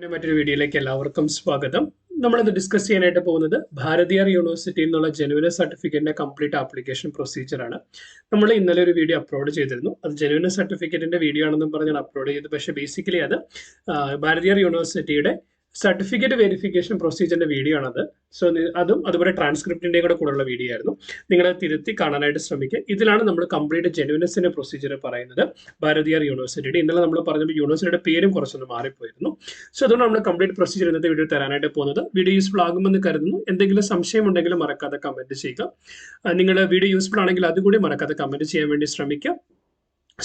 മറ്റൊരു വീഡിയോയിലേക്ക് എല്ലാവർക്കും സ്വാഗതം. നമ്മളിന്ന് ഡിസ്കസ് ചെയ്യാനായിട്ട് പോകുന്നത് ഭാരതീയർ യൂണിവേഴ്സിറ്റി എന്നുള്ള ജെനുവിനസ് സർട്ടിഫിക്കറ്റിന്റെ കംപ്ലീറ്റ് ആപ്ലിക്കേഷൻ പ്രൊസീജിയർ ആണ്. നമ്മൾ ഇന്നലെ ഒരു വീഡിയോ അപ്ലോഡ് ചെയ്തിരുന്നു. അത് ജെനുവിനസ് സർട്ടിഫിക്കറ്റിന്റെ വീഡിയോ ആണെന്നും പറഞ്ഞാണ് അപ്ലോഡ് ചെയ്തത്. പക്ഷേ ബേസിക്കലി അത് ഭാരതീയർ യൂണിവേഴ്സിറ്റിയുടെ സർട്ടിഫിക്കറ്റ് വെരിഫിക്കേഷൻ പ്രൊസീജിയറിന്റെ വീഡിയോ ആണത്. സോ അതും അതുപോലെ ട്രാൻസ്ക്രിപ്റ്റിന്റെയും കൂടെയുള്ള വീഡിയോ ആയിരുന്നു. നിങ്ങൾ തിരുത്തി കാണാനായിട്ട് ശ്രമിക്കുക. ഇതിലാണ് നമ്മൾ കംപ്ലീറ്റ് ജെനുവിനസിന്റെ പ്രൊസീജിയർ പറയുന്നത് ഭാരതീയർ യൂണിവേഴ്സിറ്റിയുടെ. ഇന്നലെ നമ്മൾ പറഞ്ഞപ്പോൾ യൂണിവേഴ്സിറ്റിയുടെ പേരും കുറച്ചൊന്ന് മാറിപ്പോയിരുന്നു. സോ അതുകൊണ്ട് നമ്മൾ കംപ്ലീറ്റ് പ്രൊസീജിയർ ഇന്നത്തെ വീഡിയോ തരാനായിട്ട് പോകുന്നത്. വീഡിയോ യൂസ്ഫുൾ ആകുമെന്ന് കരുതുന്നു. എന്തെങ്കിലും സംശയം ഉണ്ടെങ്കിൽ മറക്കാതെ കമന്റ് ചെയ്യുക. നിങ്ങളുടെ വീഡിയോ യൂസ്ഫുൾ ആണെങ്കിൽ അതുകൂടി മറക്കാതെ കമന്റ് ചെയ്യാൻ വേണ്ടി ശ്രമിക്കുക.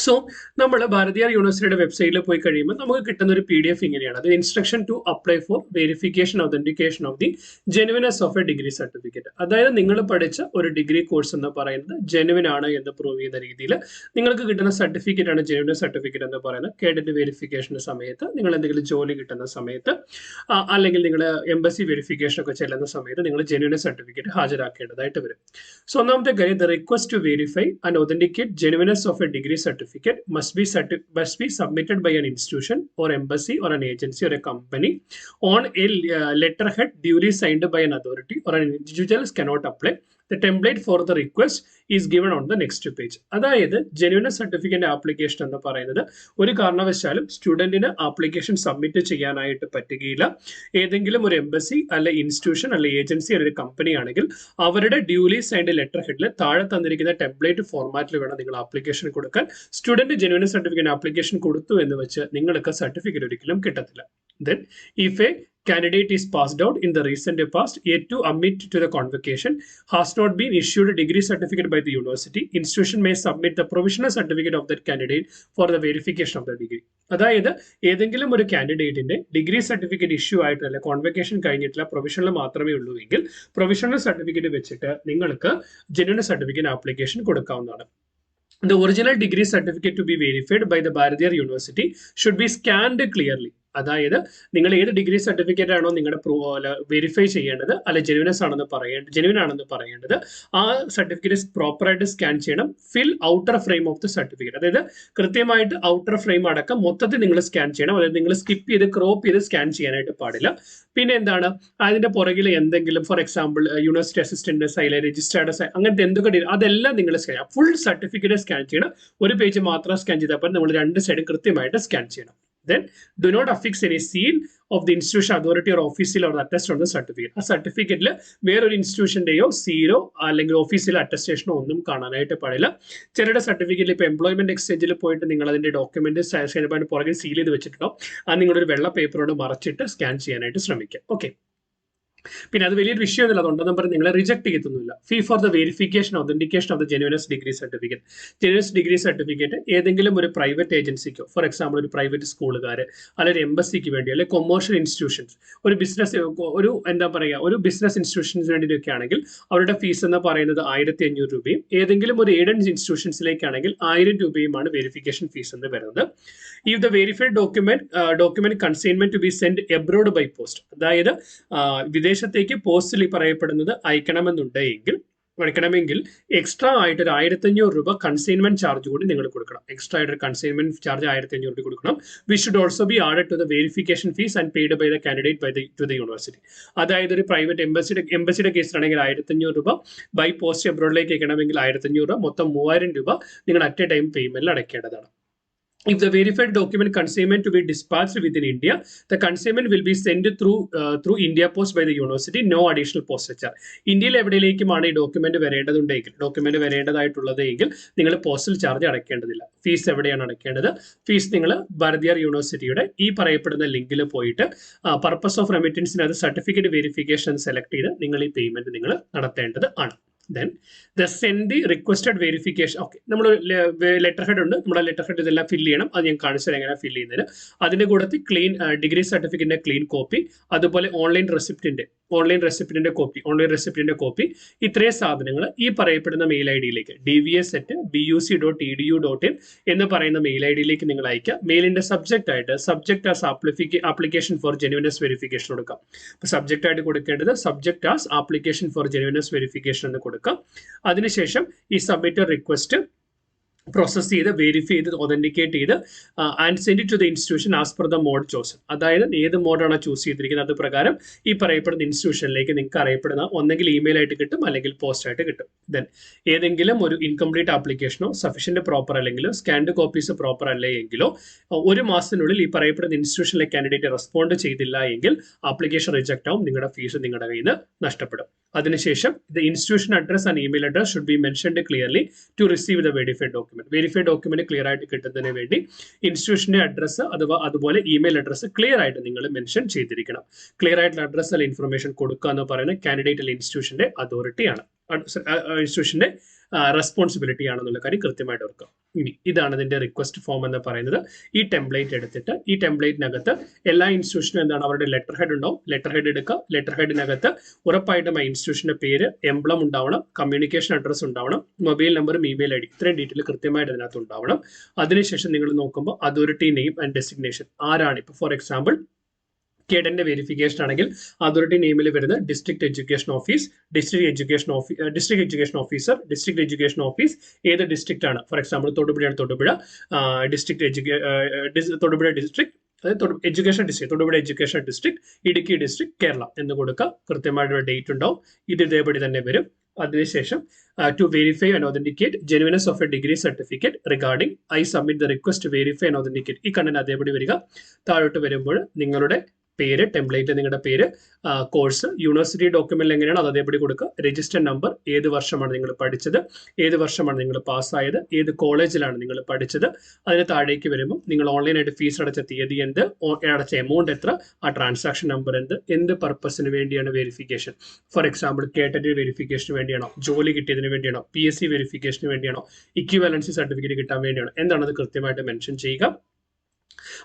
സോ നമ്മൾ ഭാരതീയർ യൂണിവേഴ്സിറ്റിയുടെ വെബ്സൈറ്റിൽ പോയി കഴിയുമ്പോൾ നമുക്ക് കിട്ടുന്ന ഒരു PDF ഇങ്ങനെയാണ്. അത് instruction to apply for verification authentication of the genuineness of a degree certificate. അതായത് നിങ്ങൾ പഠിച്ച ഒരു ഡിഗ്രി കോഴ്സ് എന്ന് പറയുന്നത് ജെനുവിൻ ആണ് എന്ന് പ്രൂവ് ചെയ്യുന്ന രീതിയിൽ നിങ്ങൾക്ക് കിട്ടുന്ന സർട്ടിഫിക്കറ്റ് ആണ് ജെനുവിനസ് സർട്ടിഫിക്കറ്റ് എന്ന് പറയുന്നത്. കേഡറ്റ് വെരിഫിക്കേഷന്റെ സമയത്ത്, നിങ്ങൾ എന്തെങ്കിലും ജോലി കിട്ടുന്ന സമയത്ത്, അല്ലെങ്കിൽ നിങ്ങൾ എംബസി വെരിഫിക്കേഷൻ ഒക്കെ ചെല്ലുന്ന സമയത്ത് നിങ്ങൾ ജെനുവിനസ് സർട്ടിഫിക്കറ്റ് ഹാജരാക്കേണ്ടതായിട്ട് വരും. സോ ഒന്നാമത്തെ കാര്യം, the request to verify and authenticate genuineness of a degree certificate must be submitted by an institution or embassy or an agency or a company on a letterhead duly signed by an authority, or an individual cannot apply. The template for the request is given on the next page. അതായത് genuineness certificate application എന്ന് പറയുന്നത് ഒരു കാരണവശാലും സ്റ്റുഡന്റിന് application submit ചെയ്യാനായിട്ട് പറ്റുകയില്ല. ഏതെങ്കിലും ഒരു embassy അല്ലെ ഇൻസ്റ്റിറ്റ്യൂഷൻ അല്ലെ ഏജൻസി അല്ലെങ്കിൽ കമ്പനി ആണെങ്കിൽ അവരുടെ ഡ്യൂലി സൈൻഡ് ലെറ്റർ ഹെഡിൽ താഴെ തന്നിരിക്കുന്ന ടെംപ്ലേറ്റ് ഫോർമാറ്റിൽ വേണം നിങ്ങൾ ആപ്ലിക്കേഷൻ കൊടുക്കാൻ. സ്റ്റുഡന്റ് ജെനുവിനസ് സർട്ടിഫിക്കറ്റ് ആപ്ലിക്കേഷൻ കൊടുത്തു എന്ന് വെച്ച് നിങ്ങൾക്ക് സർട്ടിഫിക്കറ്റ് ഒരിക്കലും കിട്ടത്തില്ല. Then if a candidate is passed out in the recent past yet to admit to the convocation, has not been issued a degree certificate by the university, institution may submit the provisional certificate of that candidate for the verification of the degree. അതായത് ഏതെങ്കിലും ഒരു കാൻഡിഡേറ്റിന്റെ degree certificate issue ആയിട്ടല്ല, convocation കഴിഞ്ഞിട്ടില്ല, provisional മാത്രമേ ഉള്ളൂ എങ്കിൽ provisional certificate വെച്ചിട്ട് നിങ്ങൾക്ക് ജെനുവിനസ് സർട്ടിഫിക്കറ്റ് ആപ്ലിക്കേഷൻ കൊടുക്കാവുന്നതാണ്. The original degree certificate to be verified by the Bharatiyar University should be scanned clearly. അതായത് നിങ്ങൾ ഏത് ഡിഗ്രി സർട്ടിഫിക്കറ്റ് ആണോ നിങ്ങളുടെ വെരിഫൈ ചെയ്യേണ്ടത്, അല്ലെ ജെനുവിൻ ആണെന്ന് പറയേണ്ടത്, ആ സർട്ടിഫിക്കറ്റ് പ്രോപ്പറായിട്ട് സ്കാൻ ചെയ്യണം. Fill outer frame of the certificate, അതായത് കൃത്യമായിട്ട് ഔട്ടർ ഫ്രെയിം അടക്കം മൊത്തത്തിൽ നിങ്ങൾ സ്കാൻ ചെയ്യണം. അതായത് നിങ്ങൾ സ്കിപ്പ് ചെയ്ത് ക്രോപ്പ് ചെയ്ത് സ്കാൻ ചെയ്യാനായിട്ട് പാടില്ല. പിന്നെ എന്താണ്, അതിന്റെ പുറകിൽ എന്തെങ്കിലും, ഫോർ എക്സാമ്പിൾ യൂണിവേഴ്സിറ്റി അസിസ്റ്റന്റ് സൈല, രജിസ്ട്രാർഡ് സൈ, അങ്ങനത്തെ എന്തൊക്കെ അതെല്ലാം നിങ്ങൾ സ്കാൻ ചെയ്യണം. ഫുൾ സർട്ടിഫിക്കറ്റ് സ്കാൻ ചെയ്യണം. ഒരു പേജ് മാത്രം സ്കാൻ ചെയ്താൽ നമ്മൾ രണ്ട് സൈഡും കൃത്യമായിട്ട് സ്കാൻ ചെയ്യണം. Then do not affix any seal of the institution, authority or official or attest on the certificate. ആ സർട്ടിഫിക്കറ്റിൽ വേറൊരു ഇൻസ്റ്റിറ്റ്യൂഷന്റെയോ സീലോ അല്ലെങ്കിൽ ഓഫീസിലോ അറ്റസ്റ്റേഷനോ ഒന്നും കാണാനായിട്ട് പാടില്ല. ചിലരുടെ സർട്ടിഫിക്കറ്റിൽ ഇപ്പോൾ എംപ്ലോയ്മെന്റ് എക്സ്ചേഞ്ചിൽ പോയിട്ട് നിങ്ങൾ അതിന്റെ ഡോക്യുമെന്റ് പുറകെ സീൽ ചെയ്ത് വെച്ചിട്ടുണ്ടോ, അത് നിങ്ങളൊരു വെള്ള പേപ്പറോട് മറച്ചിട്ട് സ്കാൻ ചെയ്യാനായിട്ട് ശ്രമിക്കുക. ഓക്കെ, പിന്നെ അത് വലിയൊരു വിഷയമൊന്നുമില്ല, അതുകൊണ്ടൊന്നും പറഞ്ഞ് നിങ്ങളെ റിജക്ട് ചെയ്യത്തൊന്നുമില്ല. Fee for the verification authentication of the genuineness degree certificate. Genuineness degree certificate ഏതെങ്കിലും ഒരു പ്രൈവറ്റ് ഏജൻസിക്കോ, ഫോർ എക്സാമ്പിൾ ഒരു പ്രൈവറ്റ് സ്കൂളുകാർ അല്ലെങ്കിൽ എംബസിക്ക് വേണ്ടി, അല്ലെങ്കിൽ കൊമേഴ്ഷ്യൽ ഇൻസ്റ്റിറ്റ്യൂഷൻസ്, ഒരു ബിസിനസ് ഇൻസ്റ്റിറ്റ്യൂഷൻസിന് വേണ്ടിയിട്ടൊക്കെ ആണെങ്കിൽ അവരുടെ ഫീസ് എന്ന് പറയുന്നത് 1500 രൂപയും, ഏതെങ്കിലും ഒരു എയ്ഡഡ് ഇൻസ്റ്റിറ്റ്യൂഷൻസിലേക്കാണെങ്കിൽ 1000 രൂപയുമാണ് വെരിഫിക്കേഷൻ ഫീസ് എന്ന് വരുന്നത്. If the verified document consignment to be sent abroad by post, അതായത് വിദേശത്തേക്ക് പോസ്റ്റിൽ പറയപ്പെടുന്നത് അയക്കണമെങ്കിൽ എക്സ്ട്രാ ആയിട്ട് ഒരു 1500 രൂപ കൺസൈൻമെന്റ് ചാർജ് കൂടി നിങ്ങൾ കൊടുക്കണം. എക്സ്ട്രാ ആയിട്ട് കൺസൈൻമെന്റ് ചാർജ് 1500 രൂപ കൊടുക്കണം. Which should also be added to the verification fees and paid by the candidate to the university. അതായത് ഒരു പ്രൈവറ്റ് എംബസിയുടെ കേസിലാണെങ്കിൽ 1500 രൂപ, ബൈ പോസ്റ്റ് എബ്രോഡിലേക്ക് അയക്കണമെങ്കിൽ 1500 രൂപ, മൊത്തം 3000 രൂപ നിങ്ങൾ അറ്റ് എ ടൈം പേയ്മെന്റിൽ അടയ്ക്കേണ്ടതാണ്. If the verified document consignment to be dispatched within India, the consignment will be sent through India Post by the university. No additional postage charge. ഇന്ത്യയിൽ എവിടെയേക്കുമാണ് ഈ document വരേണ്ടതായിട്ടുള്ളതെങ്കിൽ നിങ്ങൾ postal charge അടയ്ക്കേണ്ടതില്ല. Fees എവിടെയാണ് അടയ്ക്കേണ്ടത്? Fees നിങ്ങൾ ഭാരതീയർ യൂണിവേഴ്സിറ്റിയുടെ ഈ പറയപ്പെടുന്ന ലിങ്കിൽ പോയിട്ട് പർപ്പസ് ഓഫ് റെമിറ്റൻസിന് സർട്ടിഫിക്കറ്റ് വെരിഫിക്കേഷൻ സെലക്ട് ചെയ്ത് നിങ്ങൾ ഈ പേയ്മെന്റ് നിങ്ങൾ നടത്തേണ്ടത് ആണ്. Then the send the requested verification. Okay, നമ്മൾ ലെറ്റർ ഹെഡ് ഉണ്ട്, നമ്മുടെ ലെറ്റർ ഹെഡ് ഇതെല്ലാം ഫില്ല് ചെയ്യണം. അത് ഞാൻ കാണിച്ചത് എങ്ങനെ ഫില്ല് ചെയ്യുന്നത്. അതിന്റെ കൂടത്തിൽ ഡിഗ്രി സർട്ടിഫിക്കറ്റിന്റെ ക്ലീൻ കോപ്പി, അതുപോലെ ഓൺലൈൻ റെസിപ്റ്റിന്റെ കോപ്പി, ഇത്രയും സാധനങ്ങൾ ഈ പറയപ്പെടുന്ന മെയിൽ ഐ ഡിയിലേക്ക് dvs@buc.edu.in എന്ന് പറയുന്ന മെയിൽ ഐ ഡിയിലേക്ക് നിങ്ങൾ അയക്കുക. മെയിലിന്റെ subject as application for genuineness verification കൊടുക്കാം. അപ്പൊ സബ്ജക്ട് ആയിട്ട് കൊടുക്കേണ്ടത് subject as application for genuineness verification എന്ന് കൊടുക്കാം. അതിനുശേഷം ഈ സബ്മിറ്റഡ് റിക്വസ്റ്റ് പ്രോസസ് ചെയ്ത് വെരിഫൈ ചെയ്ത് ഒതന്റിക്കേറ്റ് ചെയ്ത് and send it to the institution as per the mode chosen. അതായത് ഏത് മോഡാണ് ചൂസ് ചെയ്തിരിക്കുന്നത് അത് പ്രകാരം ഈ പറയപ്പെടുന്ന ഇൻസ്റ്റിറ്റ്യൂഷനിലേക്ക് നിങ്ങൾക്ക് അറിയപ്പെടുന്ന ഒന്നെങ്കിൽ ഇമെയിൽ ആയിട്ട് കിട്ടും, അല്ലെങ്കിൽ പോസ്റ്റ് ആയിട്ട് കിട്ടും. ദെൻ ഏതെങ്കിലും ഒരു ഇൻകംപ്ലീറ്റ് ആപ്ലിക്കേഷനോ സഫീഷ്യന്റ് പ്രോപ്പർ അല്ലെങ്കിലോ സ്കാൻഡ് കോപ്പീസ് പ്രോപ്പർ അല്ലെങ്കിലോ ഒരു മാസത്തിനുള്ളിൽ ഈ പറയപ്പെടുന്ന ഇൻസ്റ്റിറ്റ്യൂഷനിലെ കാൻഡിഡേറ്റ് റെസ്പോണ്ട് ചെയ്തില്ല എങ്കിൽ ആപ്ലിക്കേഷൻ റിജക്ട് ആവും, നിങ്ങളുടെ ഫീസ് നിങ്ങളുടെ കയ്യിൽ നിന്ന് നഷ്ടപ്പെടും. അതിനുശേഷം the institution address and email address should be mentioned clearly to receive the verified document. Verified document clear ആയിട്ട് കിട്ടുന്നതിന് വേണ്ടി ഇൻസ്റ്റിറ്റ്യൂഷന്റെ അഡ്രസ് അഥവാ അതുപോലെ ഇമെയിൽ അഡ്രസ് ക്ലിയർ ആയിട്ട് നിങ്ങൾ മെൻഷൻ ചെയ്തിരിക്കണം. ക്ലിയർ ആയിട്ടുള്ള അഡ്രസ് അല്ലെങ്കിൽ ഇൻഫർമേഷൻ കൊടുക്കുക എന്ന് പറയുന്നത് കാൻഡിഡേറ്റ് അല്ലെങ്കിൽ ഇൻസ്റ്റിറ്റ്യൂഷന്റെ അതോറിറ്റിയാണ്, ഇൻസ്റ്റിറ്റ്യൂഷന്റെ റെസ്പോൺസിബിലിറ്റി ആണെന്നുള്ള കാര്യം കൃത്യമായിട്ട് ഓർക്കുക. ഇനി ഇതാണ് ഇതിന്റെ റിക്വസ്റ്റ് ഫോം എന്ന് പറയുന്നത്. ഈ ടെംപ്ലേറ്റ് എടുത്തിട്ട് ഈ ടെംപ്ലേറ്റിനകത്ത് എല്ലാ ഇൻസ്റ്റിറ്റ്യൂഷനും എന്താണ് അവരുടെ ലെറ്റർ ഹെഡ് ഉണ്ടാവും. ലെറ്റർ ഹെഡ് എടുക്കുക. ലെറ്റർ ഹെഡിനകത്ത് ഉറപ്പായിട്ടും ആ ഇൻസ്റ്റിറ്റ്യൂഷന്റെ പേര്, എംബ്ലം ഉണ്ടാവണം, കമ്മ്യൂണിക്കേഷൻ അഡ്രസ് ഉണ്ടാവണം, മൊബൈൽ നമ്പറും ഇമെയിൽ ഐ ഡി, ഇത്രയും ഡീറ്റെയിൽ കൃത്യമായിട്ട് അതിനകത്ത് ഉണ്ടാവണം. അതിനുശേഷം നിങ്ങൾ നോക്കുമ്പോൾ അതോറിറ്റി നെയിം ആൻഡ് ഡെസിഗ്നേഷൻ ആരാണ്. ഇപ്പോൾ ഫോർ എക്സാമ്പിൾ കേഡന്റെ വെരിഫിക്കേഷൻ ആണെങ്കിൽ അതോറിറ്റി നെയിമിൽ വരുന്നത് district education office, district education officer, district education office ഏത് ഡിസ്ട്രിക്ട് ആണ്. ഫോർ എക്സാമ്പിൾ തൊടുപുഴയാണ്, തൊടുപുഴ തൊടുപുഴ ഡിസ്ട്രിക്ട്, അതായത് education district, Thodupuzha education district, Idukki district, Kerala എന്ന് കൊടുക്കുക. കൃത്യമായിട്ടുള്ള ഡേറ്റ് ഉണ്ടാവും. ഇത് ഇതേപടി തന്നെ വരും. അതിനുശേഷം to verify and authenticate genuineness of a degree certificate regarding I submit the request verify and authenticate. ഈ കണ്ടന്റ് അതേപടി വരിക. താഴോട്ട് വരുമ്പോൾ നിങ്ങളുടെ പേര്, ടെംപ്ലേറ്റ് നിങ്ങളുടെ പേര്, കോഴ്സ്, യൂണിവേഴ്സിറ്റി ഡോക്യുമെന്റ് എങ്ങനെയാണ് അത് അതേപടി കൊടുക്കുക. രജിസ്റ്റർ നമ്പർ, ഏത് വർഷമാണ് നിങ്ങൾ പഠിച്ചത്, ഏത് വർഷമാണ് നിങ്ങൾ പാസ്സായത്, ഏത് കോളേജിലാണ് നിങ്ങൾ പഠിച്ചത്. അതിന് താഴേക്ക് വരുമ്പോൾ നിങ്ങൾ ഓൺലൈനായിട്ട് ഫീസ് അടച്ച തീയതി എന്ത്, അടച്ച എമൗണ്ട് എത്ര, ആ ട്രാൻസാക്ഷൻ നമ്പർ എന്ത് പർപ്പസിന് വേണ്ടിയാണ് വെരിഫിക്കേഷൻ. ഫോർ എക്സാമ്പിൾ കേട്ടറ്റ് വെരിഫിക്കേഷന് വേണ്ടിയാണോ, ജോലി കിട്ടിയതിന് വേണ്ടിയാണോ, PSC വെരിഫിക്കേഷന് വേണ്ടിയാണോ, ഇക്വിവാലൻസി സർട്ടിഫിക്കറ്റ് കിട്ടാൻ വേണ്ടിയാണോ, എന്താണത് കൃത്യമായിട്ട് മെൻഷൻ ചെയ്യുക.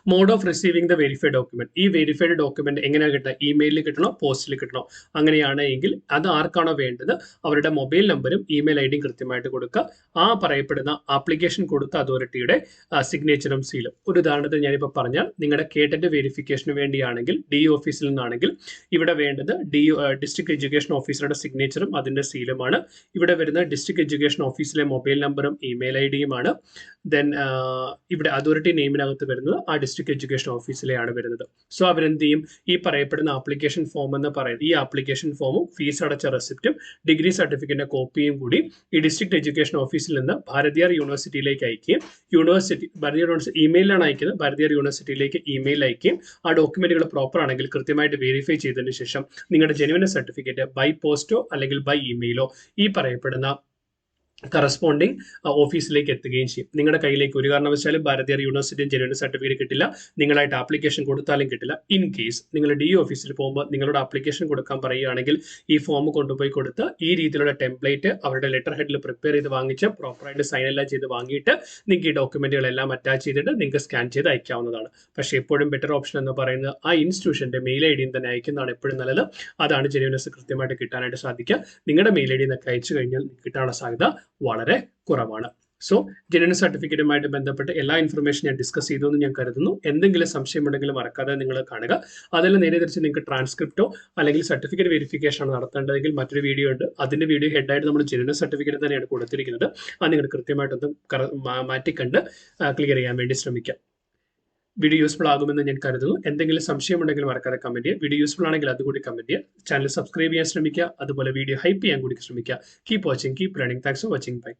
Mode of receiving the verified document. ഈ വെരിഫൈഡ് ഡോക്യുമെന്റ് എങ്ങനെയാണ് കിട്ടുക, ഇമെയിലിൽ കിട്ടണോ പോസ്റ്റിൽ കിട്ടണോ. അങ്ങനെയാണ് എങ്കിൽ അത് ആർക്കാണോ വേണ്ടത് അവരുടെ മൊബൈൽ നമ്പറും ഇമെയിൽ ഐ ഡിയും കൃത്യമായിട്ട് കൊടുക്കുക. ആ പറയപ്പെടുന്ന ആപ്ലിക്കേഷൻ കൊടുത്ത അതോറിറ്റിയുടെ സിഗ്നേച്ചറും സീലും. ഒരു ഉദാഹരണത്തിന് ഞാനിപ്പോൾ പറഞ്ഞാൽ നിങ്ങളുടെ കേട്ടറ്റ് വെരിഫിക്കേഷന് വേണ്ടിയാണെങ്കിൽ DO ഓഫീസിൽ നിന്നാണെങ്കിൽ ഇവിടെ വേണ്ടത് ഡിസ്ട്രിക്ട് എഡ്യൂക്കേഷൻ ഓഫീസറുടെ സിഗ്നേച്ചറും അതിന്റെ സീലുമാണ്. ഇവിടെ വരുന്ന ഡിസ്ട്രിക്ട് എഡ്യൂക്കേഷൻ ഓഫീസിലെ മൊബൈൽ നമ്പറും ഇമെയിൽ ഐ ഡിയുമാണ്. ദെൻ ഇവിടെ അതോറിറ്റി നെയിമിനകത്ത് വരുന്നത് ആ ഡിസ്ട്രിക്ട് എഡ്യൂക്കേഷൻ ഓഫീസിലെയാണ് വരുന്നത്. സോ അവരെന്ത് ചെയ്യും, ഈ പറയപ്പെടുന്ന ആപ്ലിക്കേഷൻ ഫോം എന്ന് പറയുന്നത് ഈ ആപ്ലിക്കേഷൻ ഫോമും ഫീസ് അടച്ച റെസിപ്റ്റും ഡിഗ്രി സർട്ടിഫിക്കറ്റിന്റെ കോപ്പിയും കൂടി ഈ ഡിസ്ട്രിക്ട് എഡ്യൂക്കേഷൻ ഓഫീസിൽ നിന്ന് ഭാരതിയാർ യൂണിവേഴ്സിറ്റിയിലേക്ക് അയക്കുകയും ഭാരതീയർ യൂണിവേഴ്സിറ്റി ഇമെയിലാണ് അയക്കുന്നത്, ഭാരതീയർ യൂണിവേഴ്സിറ്റിയിലേക്ക് ഇമെയിൽ അയക്കുകയും ആ ഡോക്യുമെന്റുകൾ പ്രോപ്പർ ആണെങ്കിൽ കൃത്യമായിട്ട് വെരിഫൈ ചെയ്തതിന് ശേഷം നിങ്ങളുടെ ജെനുവിൻ സർട്ടിഫിക്കറ്റ് ബൈ പോസ്റ്റോ അല്ലെങ്കിൽ ബൈ ഇമെയിലോ ഈ പറയപ്പെടുന്ന കറസ്പോണ്ടിങ് ഓഫീസിലേക്ക് എത്തുകയും ചെയ്യും. നിങ്ങളുടെ കയ്യിലേക്ക് ഒരു കാരണവശാലും ഭാരതീയർ യൂണിവേഴ്സിറ്റിയും ജെനുവിൻ സർട്ടിഫിക്കറ്റ് കിട്ടില്ല, നിങ്ങളായിട്ട് ആപ്ലിക്കേഷൻ കൊടുത്താലും കിട്ടില്ല. ഇൻ കേസ് നിങ്ങൾ DO ഓഫീസിൽ പോകുമ്പോൾ നിങ്ങളുടെ ആപ്ലിക്കേഷൻ കൊടുക്കാൻ പറയുകയാണെങ്കിൽ ഈ ഫോം കൊണ്ടുപോയി കൊടുത്ത് ഈ രീതിയിലുള്ള ടെംപ്ലേറ്റ് അവരുടെ ലെറ്റർ ഹെഡിൽ പ്രിപ്പയർ ചെയ്ത് വാങ്ങിച്ച് പ്രോപ്പറായിട്ട് സൈൻ എല്ലാം ചെയ്ത് വാങ്ങിയിട്ട് നിങ്ങൾക്ക് ഈ ഡോക്യുമെന്റുകളെല്ലാം അറ്റാച്ച് ചെയ്തിട്ട് നിങ്ങൾക്ക് സ്കാൻ ചെയ്ത് അയക്കാവുന്നതാണ്. പക്ഷേ എപ്പോഴും ബെറ്റർ ഓപ്ഷൻ എന്ന് പറയുന്നത് ആ ഇൻസ്റ്റിറ്റ്യൂഷന്റെ മെയിൽ ഐ ഡിയും തന്നെ അയക്കുന്നതാണ് എപ്പോഴും നല്ലത്. അതാണ് ജെനുവിനസ് കൃത്യമായിട്ട് കിട്ടാനായിട്ട് സാധിക്കുക. നിങ്ങളുടെ മെയിൽ ഐ ഡി എന്നൊക്കെ അയച്ചു കഴിഞ്ഞാൽ കിട്ടാനുള്ള സാധ്യത വളരെ കുറവാണ്. സോ ജെനുവിൻ സർട്ടിഫിക്കറ്റുമായിട്ട് ബന്ധപ്പെട്ട് എല്ലാ ഇൻഫർമേഷൻ ഞാൻ ഡിസ്കസ് ചെയ്തു എന്ന് ഞാൻ കരുതുന്നു. എന്തെങ്കിലും സംശയമുണ്ടെങ്കിൽ മറക്കാതെ നിങ്ങൾ കാണുക. അതിൽ നേരെ തിരിച്ച് നിങ്ങൾക്ക് ട്രാൻസ്ക്രിപ്റ്റോ അല്ലെങ്കിൽ സർട്ടിഫിക്കറ്റ് വെരിഫിക്കേഷൻ ആണ് നടത്തേണ്ടതെങ്കിൽ മറ്റൊരു വീഡിയോ ഉണ്ട്. അതിന്റെ വീഡിയോ ഹെഡായിട്ട് നമ്മൾ ജെനുവിൻ സർട്ടിഫിക്കറ്റ് തന്നെയാണ് കൊടുത്തിരിക്കുന്നത്. അത് നിങ്ങൾ കൃത്യമായിട്ടൊന്ന് മാറ്റിക്കണ്ട് ക്ലിയർ ചെയ്യാൻ വേണ്ടി ശ്രമിക്കാം. വീഡിയോ യൂസ്ഫുൾ ആകുമെന്ന് ഞാൻ കരുതുന്നു. എന്തെങ്കിലും സംശയമുണ്ടെങ്കിൽ മറക്കാതെ കമന്റ് ചെയ്യുക. വീഡിയോ യൂസ്ഫുൾ ആണെങ്കിൽ അതുകൂടി കമന്റ് ചെയ്യുക. ചാനൽ സബ്സ്ക്രൈബ് ചെയ്യാൻ ശ്രമിക്കുക. അതുപോലെ വീഡിയോ ഹൈപ്പ് ചെയ്യാൻ കൂടി ശ്രമിക്കുക. Keep watching, keep learning. Thanks for watching. By.